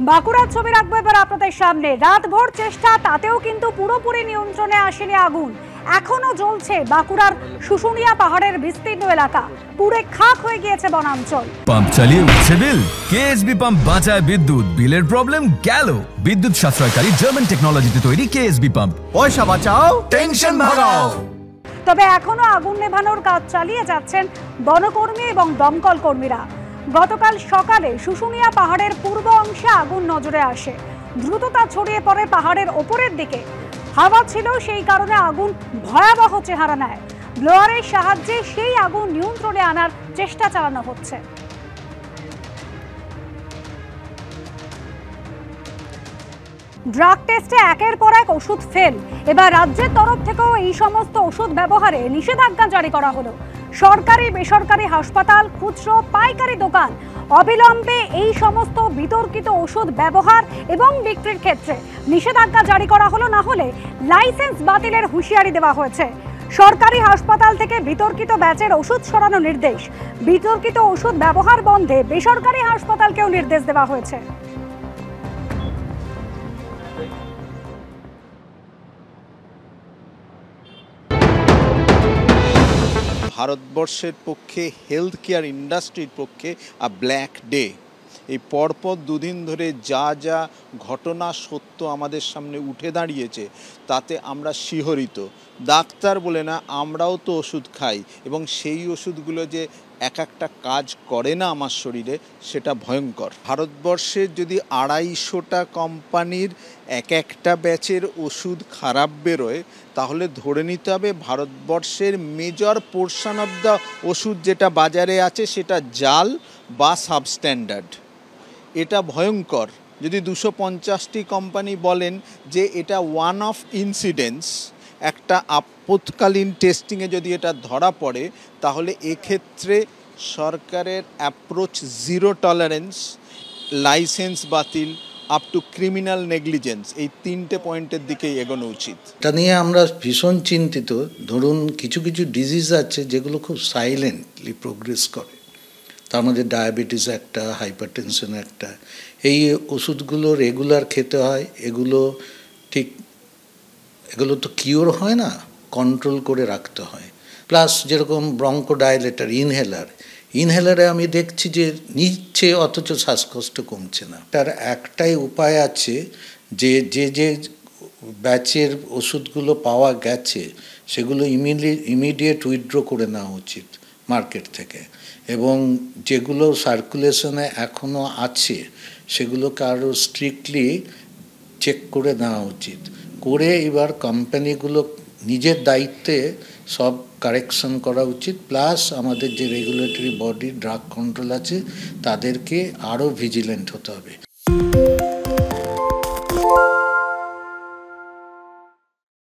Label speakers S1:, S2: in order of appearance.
S1: বাঁকুড়ার ছবি রাখবো এবার আপনাদের সামনে। রাতভর চেষ্টা, তাতেও কিন্তু পুরোপুরি নিয়ন্ত্রণে আসেনি আগুন। এখনো জ্বলছে বাঁকুড়ার শুশুনিয়া পাহাড়ের বিস্তীর্ণ এলাকা, পুরে খাক হয়ে গিয়েছে বনাঞ্চল।
S2: পাম্প চালিয়ে উঠছে বিল, কেএসবি পাম্প বাঁচায় বিদ্যুৎ, বিলের প্রবলেম গেল। বিদ্যুৎ সাশ্রয়কারী জার্মান টেকনোলজিতে তৈরি কেএসবি পাম্প, পয়সা বাঁচাও, টেনশন ভাগাও।
S1: তবে এখনো আগুন নেভানোর কাজ চালিয়ে যাচ্ছেন বনকর্মী এবং দমকল কর্মীরা। গতকাল সকালে শুশুনিয়া পাহাড়ের পূর্ব অংশে আগুন নজরে আসে। দ্রুততা ছড়িয়ে পড়ে পাহাড়ের ওপরের দিকে। হাওয়া ছিল, সেই কারণে আগুন ভয়াবহ চেহারা নেয়। ব্লোয়ারের সাহায্যে সেই আগুন নিয়ন্ত্রণে আনার চেষ্টা চালানো হচ্ছে। ড্রাগ টেস্টে একের পর এক ওষুধ ফেল। এবার রাজ্যের তরফ থেকেও এই সমস্ত ওষুধ ব্যবহারে নিষেধাজ্ঞা জারি করা হলো। সরকারি বেসরকারি হাসপাতাল, খুচরো পাইকারি দোকান অবিলম্বে এই সমস্ত বিতর্কিত ওষুধ ব্যবহার এবং বিক্রির ক্ষেত্রে নিষেধাজ্ঞা জারি করা হলো, না হলে লাইসেন্স বাতিলের হুঁশিয়ারি দেওয়া হয়েছে। সরকারি হাসপাতাল থেকে বিতর্কিত ব্যাচের ওষুধ সরানোর নির্দেশ। বিতর্কিত ওষুধ ব্যবহার বন্ধে বেসরকারি হাসপাতালকেও নির্দেশ দেওয়া হয়েছে।
S3: ভারতবর্ষের পক্ষে হেলথ কেয়ার ইন্ডাস্ট্রির পক্ষে ব্ল্যাক ডে। এই পরপর দুদিন ধরে যা যা ঘটনা সত্য আমাদের সামনে উঠে দাঁড়িয়েছে, তাতে আমরা শিহরিত। ডাক্তার বলে না, আমরাও তো ওষুধ খাই, এবং সেই ওষুধগুলো যে এক একটা কাজ করে না আমার শরীরে, সেটা ভয়ঙ্কর। ভারতবর্ষের যদি 250টা কোম্পানির এক একটা ব্যাচের ওষুধ খারাপ বেরোয়, তাহলে ধরে নিতে হবে ভারতবর্ষের মেজর পোর্শন অফ দ্য ওষুধ যেটা বাজারে আছে সেটা জাল বা সাবস্ট্যান্ডার্ড। এটা ভয়ঙ্কর। যদি 250টি কোম্পানি বলেন যে এটা ওয়ান অফ ইনসিডেন্টস, একটা আপৎকালীন টেস্টিংয়ে যদি এটা ধরা পড়ে, তাহলে এক্ষেত্রে সরকারের অ্যাপ্রোচ জিরো টলারেন্স, লাইসেন্স বাতিল, আপ টু ক্রিমিনাল নেগলিজেন্স, এই 3টে পয়েন্টের দিকেই এগোনো উচিত।
S4: এটা নিয়ে আমরা ভীষণ চিন্তিত। ধরুন কিছু কিছু ডিজিজ আছে যেগুলো খুব সাইলেন্টলি প্রোগ্রেস করে, তার মধ্যে ডায়াবেটিস একটা, হাইপারটেনশন একটা। এই ওষুধগুলো রেগুলার খেতে হয়। এগুলো তো কিওর হয় না, কন্ট্রোল করে রাখতে হয়। প্লাস যেরকম ব্রঙ্কোডাইলেটর, ইনহেলারে আমি দেখছি যে নিচ্ছে অথচ শ্বাসকষ্ট কমছে না। তার একটাই উপায় আছে, যে যে ব্যাচের ওষুধগুলো পাওয়া গেছে সেগুলো ইমিডিয়েট উইথড্র করে নেওয়া উচিত মার্কেট থেকে, এবং যেগুলো সার্কুলেশনে এখনও আছে সেগুলোকে আরও স্ট্রিক্টলি চেক করে নেওয়া উচিত। করে এবার কোম্পানিগুলো নিজের দায়িত্বে সব কারেকশন করা উচিত। প্লাস আমাদের যে রেগুলেটরি বডি, ড্রাগ কন্ট্রোল আছে, তাদেরকে আরও ভিজিল্যান্ট হতে হবে।